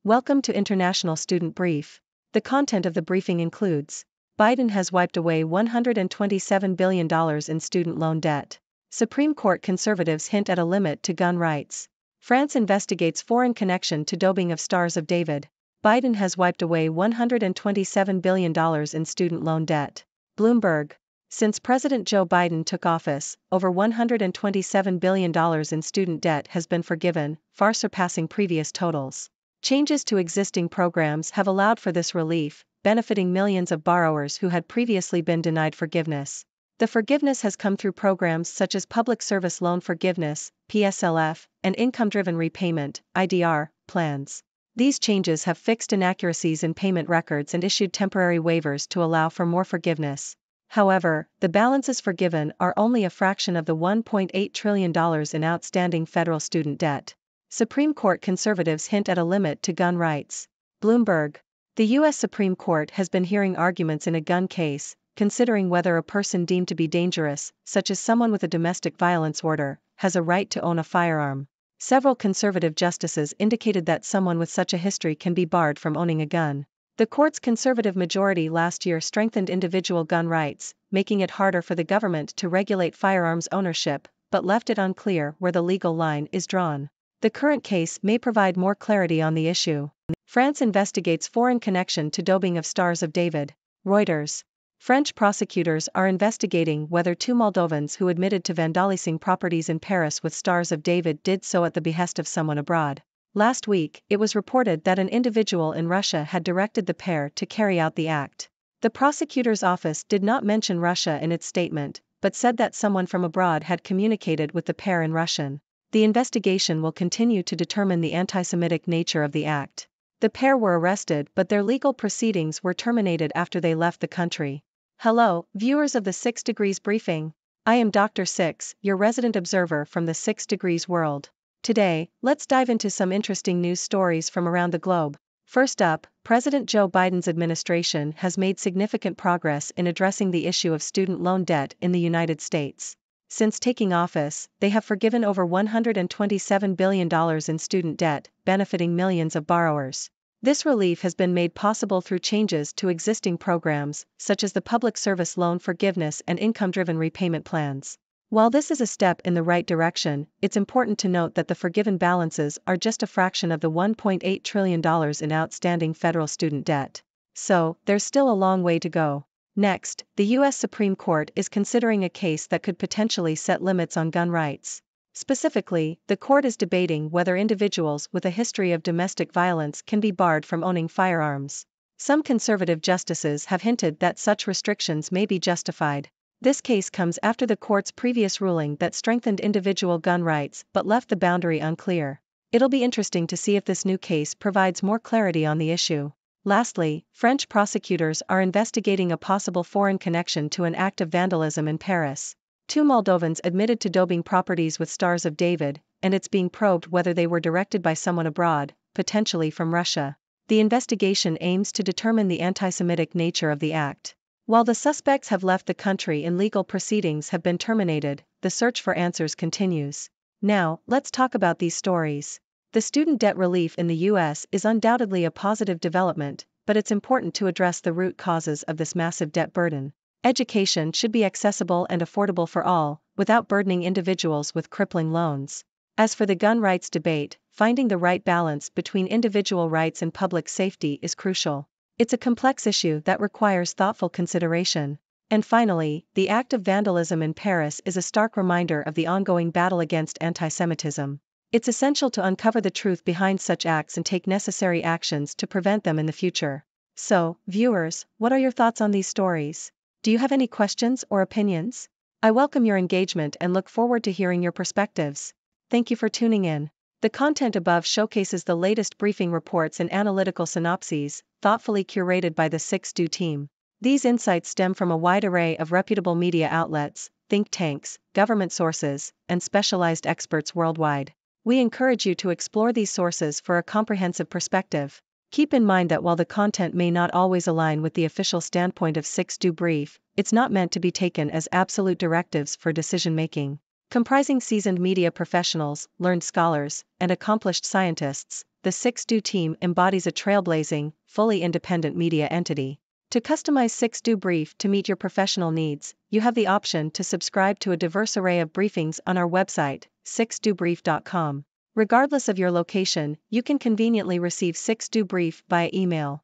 Welcome to International Student Brief. The content of the briefing includes: Biden has wiped away $127 billion in student loan debt. Supreme Court conservatives hint at a limit to gun rights. France investigates foreign connection to doping of Stars of David. Biden has wiped away $127 billion in student loan debt. Bloomberg. Since President Joe Biden took office, over $127 billion in student debt has been forgiven, far surpassing previous totals. Changes to existing programs have allowed for this relief, benefiting millions of borrowers who had previously been denied forgiveness. The forgiveness has come through programs such as Public Service Loan Forgiveness, PSLF, and Income-Driven Repayment, IDR, plans. These changes have fixed inaccuracies in payment records and issued temporary waivers to allow for more forgiveness. However, the balances forgiven are only a fraction of the $1.8 trillion in outstanding federal student debt. Supreme Court conservatives hint at a limit to gun rights. Bloomberg. The U.S. Supreme Court has been hearing arguments in a gun case, considering whether a person deemed to be dangerous, such as someone with a domestic violence order, has a right to own a firearm. Several conservative justices indicated that someone with such a history can be barred from owning a gun. The court's conservative majority last year strengthened individual gun rights, making it harder for the government to regulate firearms ownership, but left it unclear where the legal line is drawn. The current case may provide more clarity on the issue. France investigates foreign connection to doping of Stars of David. Reuters. French prosecutors are investigating whether two Moldovans who admitted to vandalizing properties in Paris with Stars of David did so at the behest of someone abroad. Last week, it was reported that an individual in Russia had directed the pair to carry out the act. The prosecutor's office did not mention Russia in its statement, but said that someone from abroad had communicated with the pair in Russian. The investigation will continue to determine the anti-Semitic nature of the act. The pair were arrested, but their legal proceedings were terminated after they left the country. Hello, viewers of the 6 Degrees Briefing. I am Dr. Six, your resident observer from the 6 Degrees world. Today, let's dive into some interesting news stories from around the globe. First up, President Joe Biden's administration has made significant progress in addressing the issue of student loan debt in the United States. Since taking office, they have forgiven over $127 billion in student debt, benefiting millions of borrowers. This relief has been made possible through changes to existing programs, such as the Public Service Loan Forgiveness and Income-Driven Repayment plans. While this is a step in the right direction, it's important to note that the forgiven balances are just a fraction of the $1.8 trillion in outstanding federal student debt. So, there's still a long way to go. Next, the U.S. Supreme Court is considering a case that could potentially set limits on gun rights. Specifically, the court is debating whether individuals with a history of domestic violence can be barred from owning firearms. Some conservative justices have hinted that such restrictions may be justified. This case comes after the court's previous ruling that strengthened individual gun rights but left the boundary unclear. It'll be interesting to see if this new case provides more clarity on the issue. Lastly, French prosecutors are investigating a possible foreign connection to an act of vandalism in Paris. Two Moldovans admitted to doping properties with Stars of David, and it's being probed whether they were directed by someone abroad, potentially from Russia. The investigation aims to determine the anti-Semitic nature of the act. While the suspects have left the country and legal proceedings have been terminated, the search for answers continues. Now, let's talk about these stories. The student debt relief in the U.S. is undoubtedly a positive development, but it's important to address the root causes of this massive debt burden. Education should be accessible and affordable for all, without burdening individuals with crippling loans. As for the gun rights debate, finding the right balance between individual rights and public safety is crucial. It's a complex issue that requires thoughtful consideration. And finally, the act of vandalism in Paris is a stark reminder of the ongoing battle against anti-Semitism. It's essential to uncover the truth behind such acts and take necessary actions to prevent them in the future. So, viewers, what are your thoughts on these stories? Do you have any questions or opinions? I welcome your engagement and look forward to hearing your perspectives. Thank you for tuning in. The content above showcases the latest briefing reports and analytical synopses, thoughtfully curated by the 6 Do team. These insights stem from a wide array of reputable media outlets, think tanks, government sources, and specialized experts worldwide. We encourage you to explore these sources for a comprehensive perspective. Keep in mind that while the content may not always align with the official standpoint of 6 Do Brief, it's not meant to be taken as absolute directives for decision-making. Comprising seasoned media professionals, learned scholars, and accomplished scientists, the 6Do team embodies a trailblazing, fully independent media entity. To customize 6Do Brief to meet your professional needs, you have the option to subscribe to a diverse array of briefings on our website, 6dobrief.com. Regardless of your location, you can conveniently receive 6Do Brief via email.